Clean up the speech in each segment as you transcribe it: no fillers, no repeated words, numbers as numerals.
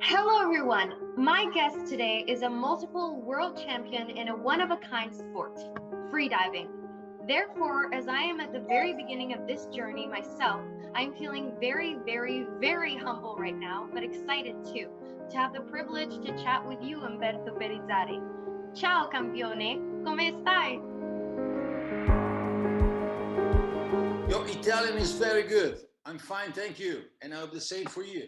Hello everyone, my guest today is a multiple world champion in a one-of-a-kind sport, freediving. Therefore, as I am at the very beginning of this journey myself, I'm feeling very humble right now, but excited too, to have the privilege to chat with you, Umberto Pelizzari. Ciao campione, come stai? Your Italian is very good. I'm fine, thank you. And I hope the same for you.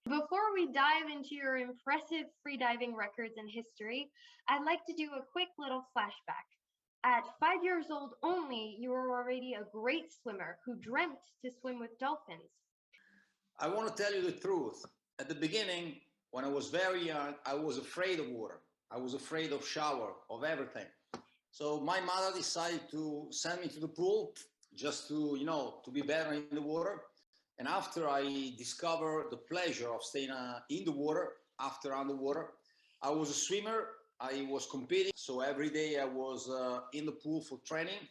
Before we dive into your impressive freediving records and history, I'd like to do a quick little flashback. At 5 years old only, you were already a great swimmer who dreamt to swim with dolphins. I want to tell you the truth. At the beginning, when I was very young, I was afraid of water. I was afraid of shower, of everything. So my mother decided to send me to the pool just to be better in the water. And after I discovered the pleasure of staying in the water, after underwater, I was a swimmer. I was competing. So every day I was in the pool for training.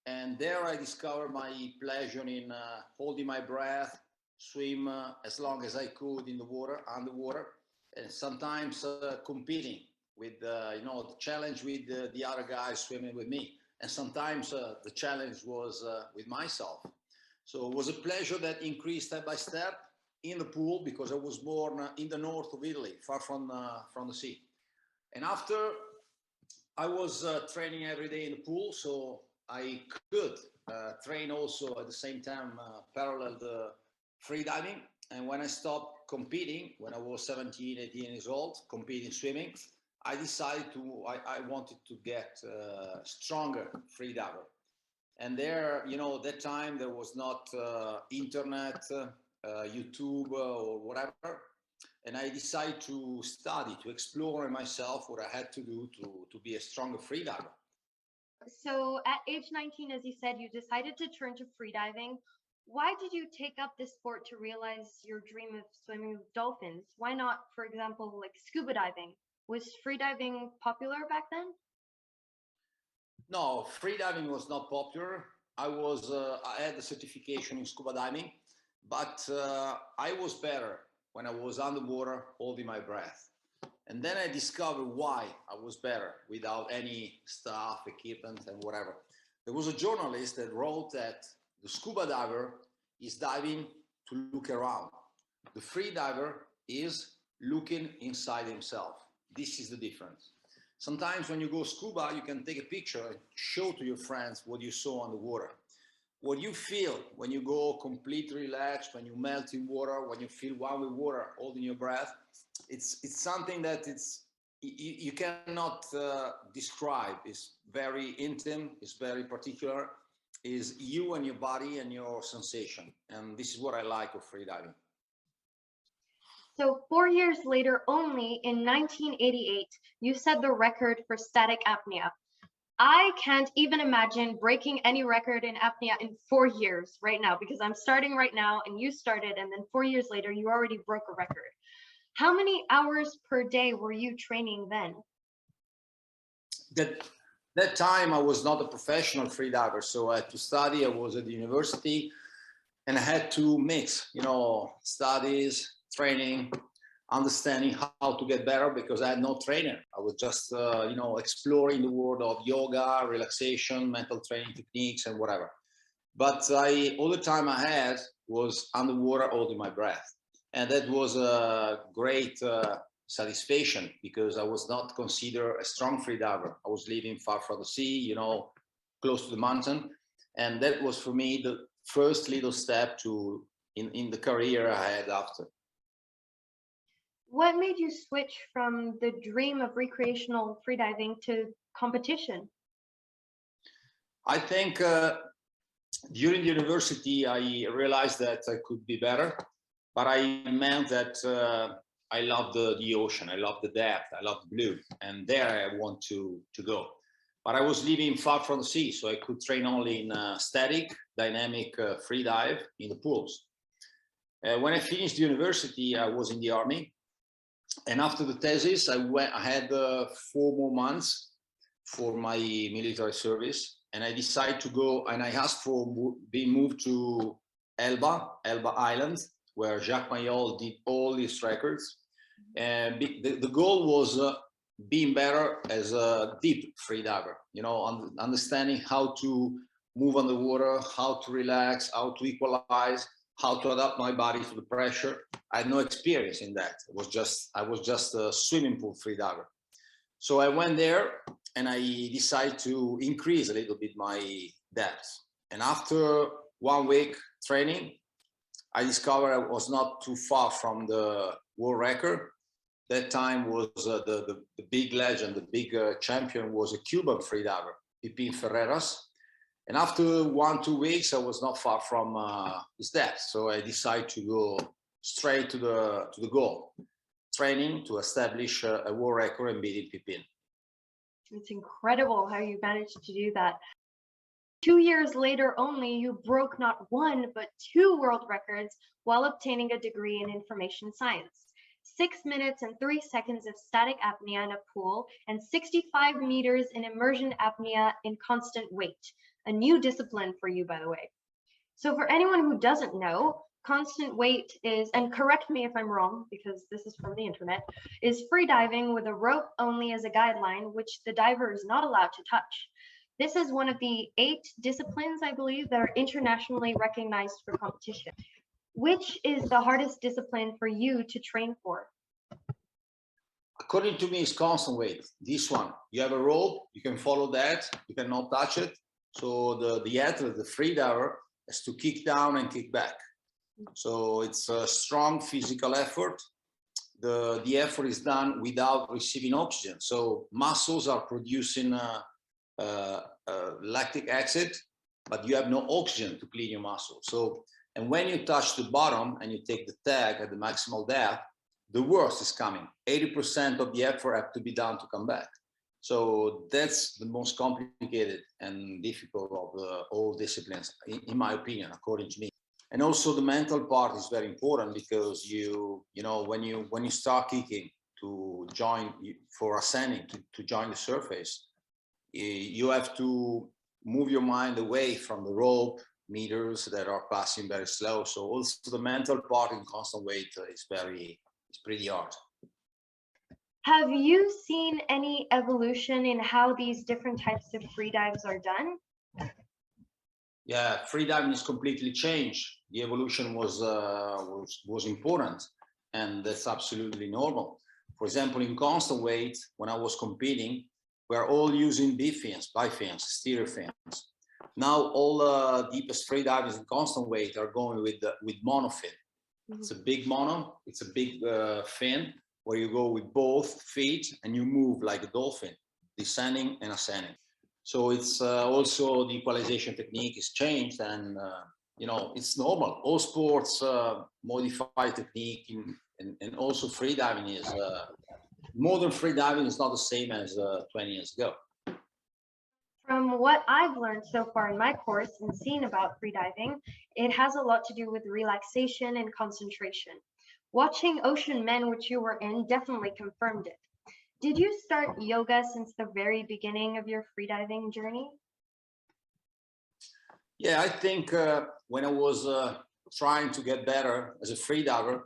And there I discovered my pleasure in holding my breath, swim as long as I could in the water, underwater, and sometimes competing with, the challenge with the other guys swimming with me. And sometimes the challenge was with myself. So it was a pleasure that increased step by step in the pool because I was born in the north of Italy, far from the sea. And after I was training every day in the pool, so I could train also at the same time parallel the freediving. And when I stopped competing, when I was 17, 18 years old, competing swimming, I decided I wanted to get stronger freediver. And there, that time there was not internet, YouTube or whatever. And I decided to study, to explore myself what I had to do to be a stronger freediver. So at age 19, as you said, you decided to turn to freediving. Why did you take up this sport to realize your dream of swimming with dolphins? Why not, for example, like scuba diving? Was freediving popular back then? No, freediving was not popular. I had the certification in scuba diving, but I was better when I was underwater holding my breath. And then I discovered why I was better without any stuff, equipment, and whatever. There was a journalist that wrote that the scuba diver is diving to look around. The free diver is looking inside himself. This is the difference. Sometimes when you go scuba, you can take a picture and show to your friends what you saw underwater. What you feel when you go completely relaxed, when you melt in water, when you feel one with water, holding your breath, it's something that you cannot describe. It's very intimate, it's very particular, is you and your body and your sensation. And this is what I like of freediving. So 4 years later only, in 1988, you set the record for static apnea. I can't even imagine breaking any record in apnea in 4 years right now, because I'm starting right now and you started, and then 4 years later, you already broke a record. How many hours per day were you training then? That time I was not a professional freediver, so I had to study. I was at the university and I had to mix, studies, training, understanding how to get better because I had no trainer. I was just, exploring the world of yoga, relaxation, mental training techniques, and whatever. But all the time I had was underwater holding my breath. And that was a great satisfaction because I was not considered a strong freediver. I was living far from the sea, close to the mountain. And that was for me the first little step in the career I had after. What made you switch from the dream of recreational freediving to competition? I think during the university, I realized that I could be better, but I meant that I love the ocean, I love the depth, I love the blue, and there I want to go. But I was living far from the sea, so I could train only in static, dynamic free dive in the pools. When I finished university, I was in the army. And after the thesis, I had 4 more months for my military service. And I decided to go, and I asked for being moved to Elba Island, where Jacques Mayol did all his records. And the goal was being better as a deep freediver, understanding how to move underwater, how to relax, how to equalize, how to adapt my body to the pressure. I had no experience in that. I was just a swimming pool freediver. So I went there and I decided to increase a little bit my depth. And after 1 week training, I discovered I was not too far from the world record. That time was the big legend, the big champion was a Cuban freediver, Pipin Ferreras. And after 1-2 weeks, I was not far from his depth. So I decided to go straight to the goal, training to establish a world record and beating Pipin. It's incredible how you managed to do that. 2 years later only, you broke not one, but 2 world records while obtaining a degree in information science. 6 minutes and 3 seconds of static apnea in a pool, and 65 meters in immersion apnea in constant weight. A new discipline for you, by the way. So for anyone who doesn't know, constant weight is, and correct me if I'm wrong, because this is from the internet, is freediving with a rope only as a guideline, which the diver is not allowed to touch. This is one of the 8 disciplines, I believe, that are internationally recognized for competition. Which is the hardest discipline for you to train for? According to me, it's constant weight. This one, you have a rope, you can follow that, you cannot touch it. So the athlete, the freediver, has to kick down and kick back. So it's a strong physical effort. The effort is done without receiving oxygen. So muscles are producing lactic acid, but you have no oxygen to clean your muscles. So, and when you touch the bottom and you take the tag at the maximal depth, the worst is coming. 80% of the effort have to be done to come back. So that's the most complicated and difficult of all disciplines, in my opinion, according to me. And also the mental part is very important because when you start kicking to join for ascending to join the surface, you have to move your mind away from the rope meters that are passing very slow. So also the mental part in constant weight is pretty hard. Have you seen any evolution in how these different types of free dives are done? Yeah, freediving is completely changed. The evolution was important, and that's absolutely normal. For example, in constant weight, when I was competing, we're all using bifins, stereo fins. Now all the deepest freedivers in constant weight are going with monofin. Mm-hmm. It's a big mono, it's a big fin where you go with both feet and you move like a dolphin, descending and ascending. So it's also the equalization technique is changed, and it's normal. All sports modify technique, and also freediving is modern freediving is not the same as 20 years ago. From what I've learned so far in my course and seen about freediving, it has a lot to do with relaxation and concentration. Watching Ocean Men, which you were in, definitely confirmed it. Did you start yoga since the very beginning of your freediving journey? Yeah, I think when I was trying to get better as a freediver,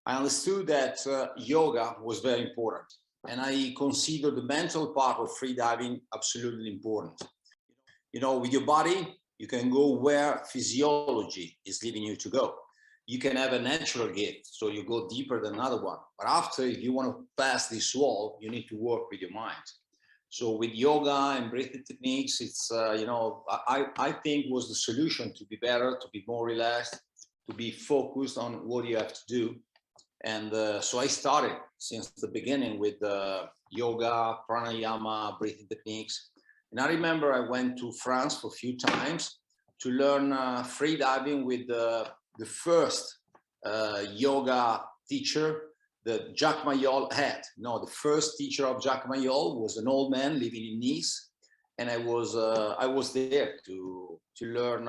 I understood that yoga was very important. And I consider the mental part of freediving absolutely important. With your body, you can go where physiology is leading you to go. You can have a natural gift, so you go deeper than another one. But after, if you want to pass this wall, you need to work with your mind. So with yoga and breathing techniques, it's, I think was the solution to be better, to be more relaxed, to be focused on what you have to do. And so I started since the beginning with yoga, pranayama, breathing techniques. And I remember I went to France for a few times to learn freediving with the first yoga teacher that Jacques Mayol had. No, the first teacher of Jacques Mayol was an old man living in Nice. And I was there to learn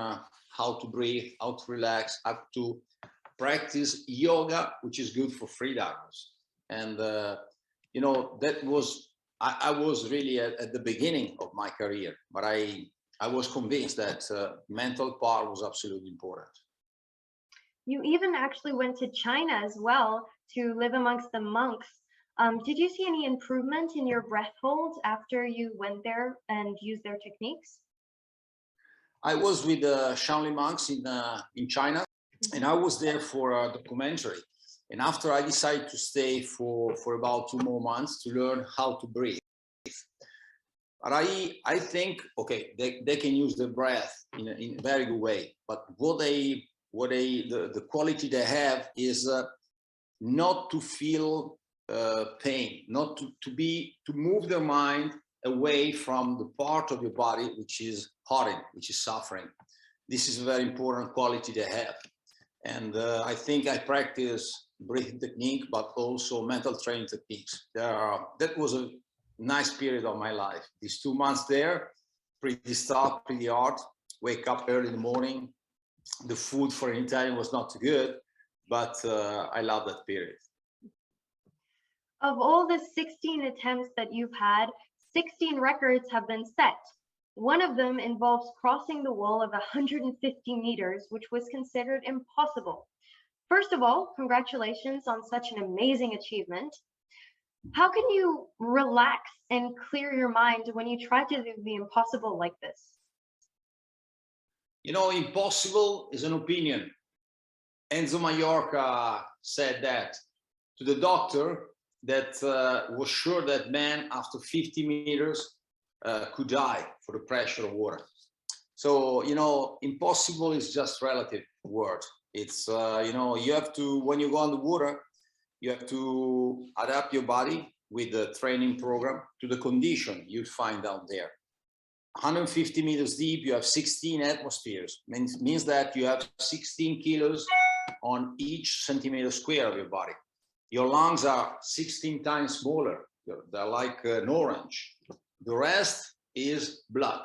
how to breathe, how to relax, how to practice yoga, which is good for freedivers. And that was I was really at the beginning of my career, but I was convinced that mental part was absolutely important. You even actually went to China as well to live amongst the monks. Did you see any improvement in your breath hold after you went there and used their techniques? I was with the Shaolin monks in China, and I was there for a documentary. And after I decided to stay for about 2 more months to learn how to breathe. But I think, okay, they can use their breath in a very good way. But the quality they have is not to feel pain, not to move their mind away from the part of your body which is hurting, which is suffering. This is a very important quality they have. And I think I practice breathing technique, but also mental training techniques. That was a nice period of my life. These 2 months there, pretty tough, pretty hard. Wake up early in the morning. The food for an Italian was not too good, but I love that period. Of all the 16 attempts that you've had, 16 records have been set. One of them involves crossing the wall of 150 meters, which was considered impossible. First of all, congratulations on such an amazing achievement. How can you relax and clear your mind when you try to do the impossible like this? You know, impossible is an opinion. Enzo Mallorca said that to the doctor that was sure that man after 50 meters could die for the pressure of water. So, you know, impossible is just relative word. It's, you know, you have to, when you go on the water, you have to adapt your body with the training program to the condition you find down there. 150 meters deep, you have 16 atmospheres. Means that you have 16 kilos on each centimeter square of your body. Your lungs are 16 times smaller. They're like an orange. The rest is blood.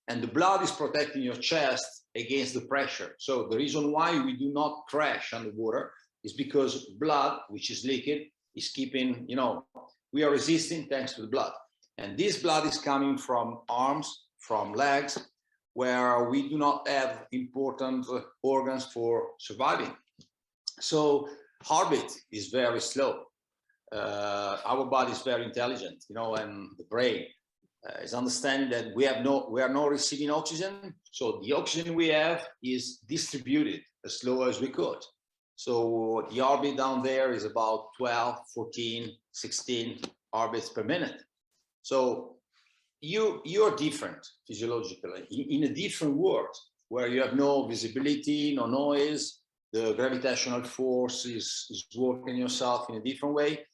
And the blood is protecting your chest against the pressure. So the reason why we do not crash underwater is because blood, which is liquid, is keeping, you know, we are resisting thanks to the blood. And this blood is coming from arms, from legs, where we do not have important organs for surviving. So heartbeat is very slow. Our body is very intelligent, you know, and the brain is understanding that we are not receiving oxygen. So the oxygen we have is distributed as slow as we could. So the heartbeat down there is about 12, 14, 16 heartbeats per minute. So you're different physiologically in a different world where you have no visibility, no noise. The gravitational force is working yourself in a different way.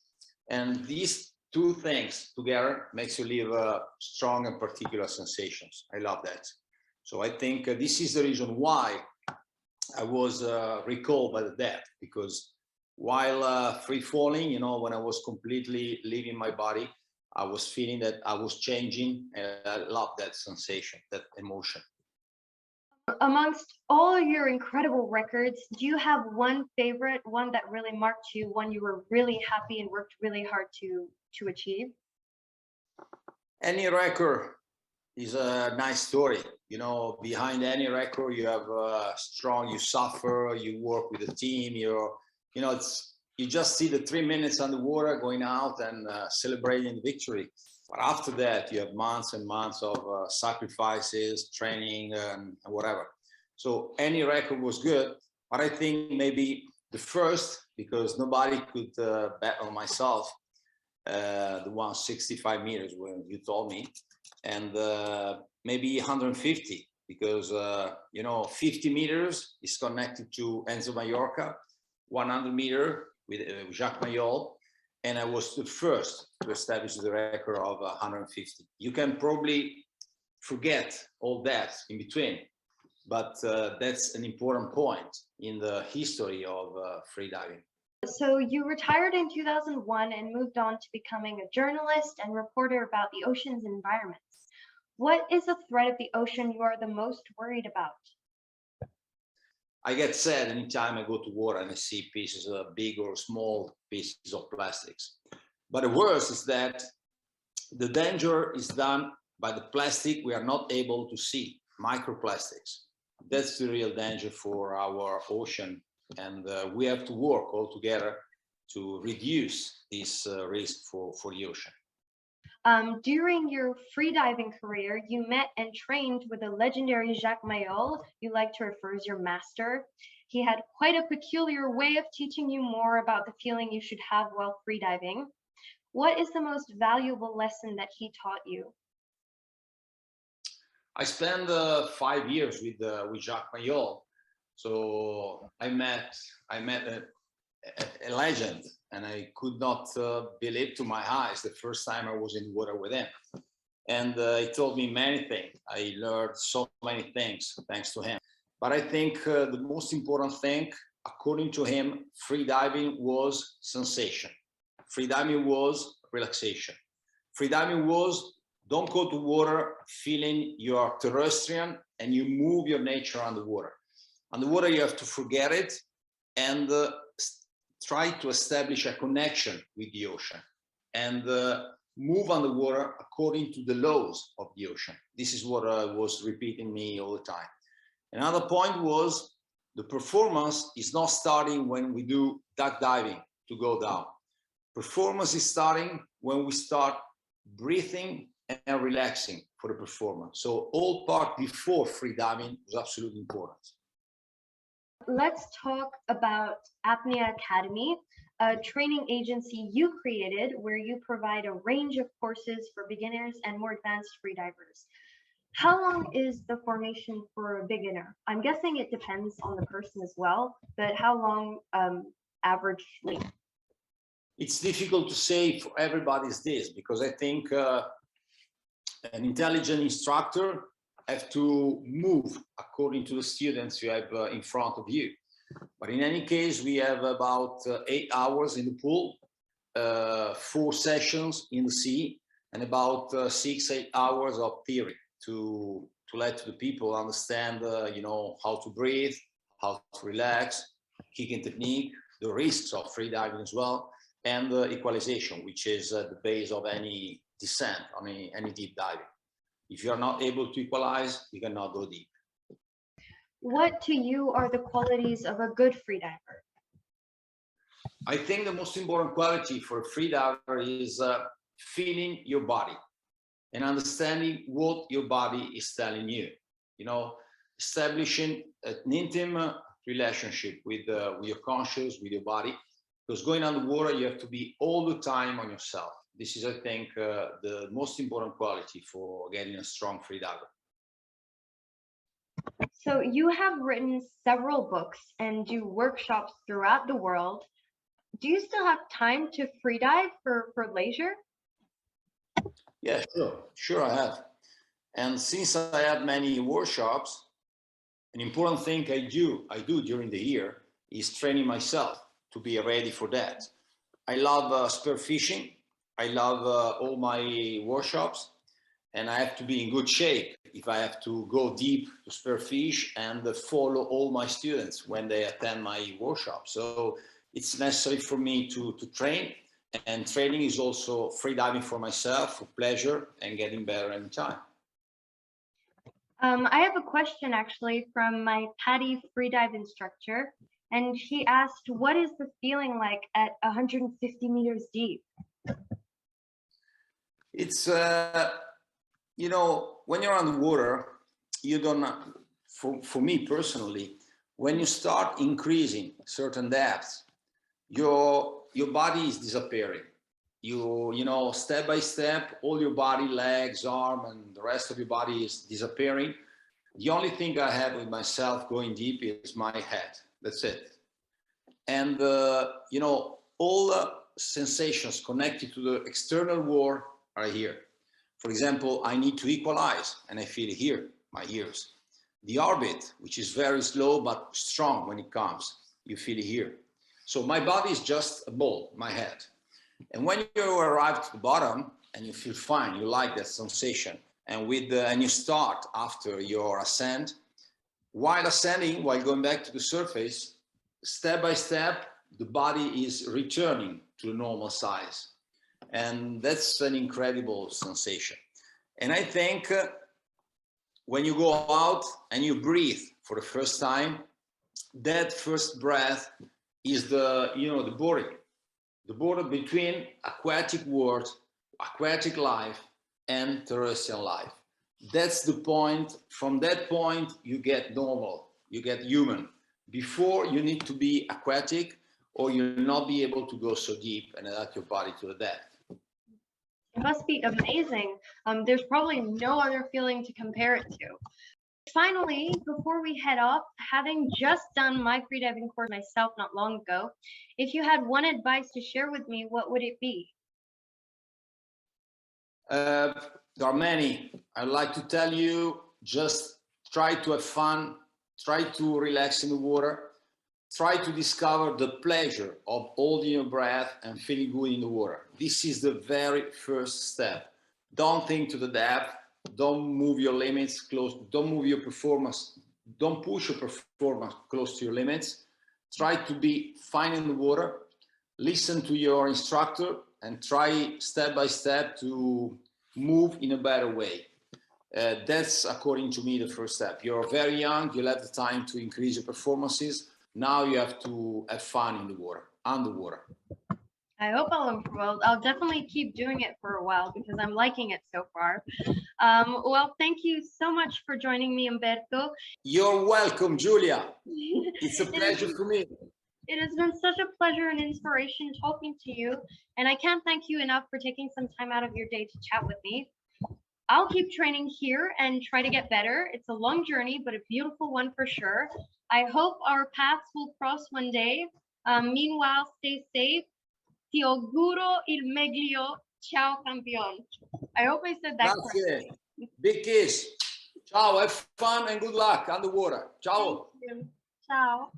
And these two things together makes you live strong and particular sensations. I love that. So I think this is the reason why I was recalled by the death, because while free falling, you know, when I was completely leaving my body, I was feeling that I was changing, and I love that sensation, that emotion. Amongst all your incredible records, do you have one favorite, one that really marked you, one you were really happy and worked really hard to achieve? Any record is a nice story. You know, behind any record, you have strong, you suffer, you work with a team, you know, you just see the 3 minutes underwater going out and celebrating victory. But after that, you have months and months of sacrifices, training, and whatever. So any record was good, but I think maybe the first, because nobody could bet on myself, the 165 meters when you told me, and maybe 150, because you know, 50 meters is connected to Enzo Mallorca, 100 meter with Jacques Mayol, and I was the first to establish the record of 150. You can probably forget all that in between, but that's an important point in the history of freediving. So you retired in 2001 and moved on to becoming a journalist and reporter about the ocean's environments. What is the threat of the ocean you are the most worried about? I get sad anytime I go to water and I see pieces of big or small pieces of plastics. But the worst is that the danger is done by the plastic we are not able to see, microplastics. That's the real danger for our ocean And we have to work all together to reduce this risk for the ocean. During your freediving career, you met and trained with the legendary Jacques Mayol, you like to refer as your master. He had quite a peculiar way of teaching you more about the feeling you should have while freediving. What is the most valuable lesson that he taught you? I spent 5 years with Jacques Mayol, so I met a legend, and I could not believe to my eyes the first time I was in the water with him. And he told me many things. I learned so many things thanks to him. But I think the most important thing, according to him, freediving was sensation. Freediving was relaxation. Freediving was don't go to water feeling you are terrestrial and you move your nature underwater. Underwater, you have to forget it and try to establish a connection with the ocean and move underwater according to the laws of the ocean. This is what I was repeating me all the time. Another point was the performance is not starting when we do duck diving to go down. Performance is starting when we start breathing and relaxing for the performance. So all part before free diving is absolutely important. Let's talk about Apnea Academy, a training agency you created where you provide a range of courses for beginners and more advanced freedivers. How long is the formation for a beginner? I'm guessing it depends on the person as well, but how long averagely? It's difficult to say for everybody's this, because I think an intelligent instructor have to move according to the students you have in front of you. But in any case, we have about 8 hours in the pool, 4 sessions in the sea, and about 6-8 hours of theory to let the people understand, you know, how to breathe, how to relax, kicking technique, the risks of free diving as well, and equalization, which is the base of any descent, any deep diving. If you are not able to equalize, you cannot go deep. What to you are the qualities of a good freediver? I think the most important quality for a freediver is feeling your body and understanding what your body is telling you. You know, establishing an intimate relationship with your conscious, with your body, because going underwater, you have to be all the time on yourself. This is, I think, the most important quality for getting a strong freediver. So you have written several books and do workshops throughout the world. Do you still have time to freedive for leisure? Yeah, sure I have. And since I have many workshops, an important thing I do during the year is training myself to be ready for that. I love spearfishing. I love all my workshops, and I have to be in good shape if I have to go deep to spearfish and follow all my students when they attend my workshop. So it's necessary for me to train, and training is also freediving for myself, for pleasure, and getting better anytime. I have a question actually from my PADI freedive instructor, and he asked, what is the feeling like at 150 meters deep? It's, you know, when you're underwater, you don't, for me personally, when you start increasing certain depths, your body is disappearing. You know, step by step, all your body, legs, arm, and the rest of your body is disappearing. The only thing I have with myself going deep is my head. That's it. And, you know, all the sensations connected to the external world are here. For example, I need to equalize, and I feel it here, my ears. The orbit, which is very slow but strong when it comes, you feel it here. So my body is just a ball, my head. And when you arrive to the bottom and you feel fine, you like that sensation, and and you start after your ascent, while ascending, while going back to the surface, step by step, the body is returning to the normal size. And that's an incredible sensation. And I think when you go out and you breathe for the first time, that first breath is the border between aquatic world, aquatic life, and terrestrial life. That's the point. From that point, you get normal, you get human. Before, you need to be aquatic, or you'll not be able to go so deep and adapt your body to the depth. It must be amazing. There's probably no other feeling to compare it to. Finally, before we head off, having just done my freediving course myself not long ago, if you had one advice to share with me, what would it be? There are many. I'd like to tell you, just try to have fun, try to relax in the water, try to discover the pleasure of holding your breath and feeling good in the water. This is the very first step. Don't think to the depth, don't move your limits close, don't move your performance, don't push your performance close to your limits. Try to be fine in the water, listen to your instructor, and try step by step to move in a better way. That's, according to me, the first step. You're very young, you'll have the time to increase your performances. Now you have to have fun in the water, underwater. I hope I'll improve. I'll definitely keep doing it for a while because I'm liking it so far. Well, thank you so much for joining me, Umberto. You're welcome, Julia. It's a pleasure for me. It has been such a pleasure and inspiration talking to you, and I can't thank you enough for taking some time out of your day to chat with me. I'll keep training here and try to get better. It's a long journey, but a beautiful one for sure. I hope our paths will cross one day. Meanwhile, stay safe. Ti auguro il meglio. Ciao, campion. I hope I said that correctly. Big kiss. Ciao, have fun and good luck underwater. Ciao. Ciao.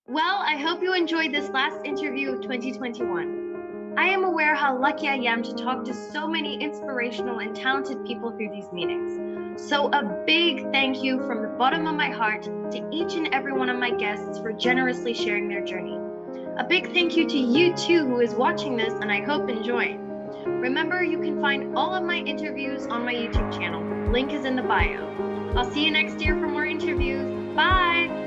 Well, I hope you enjoyed this last interview of 2021. I am aware how lucky I am to talk to so many inspirational and talented people through these meetings. So a big thank you from the bottom of my heart to each and every one of my guests for generously sharing their journey. A big thank you to you too who is watching this and I hope enjoying. Remember, you can find all of my interviews on my YouTube channel. Link is in the bio. I'll see you next year for more interviews. Bye!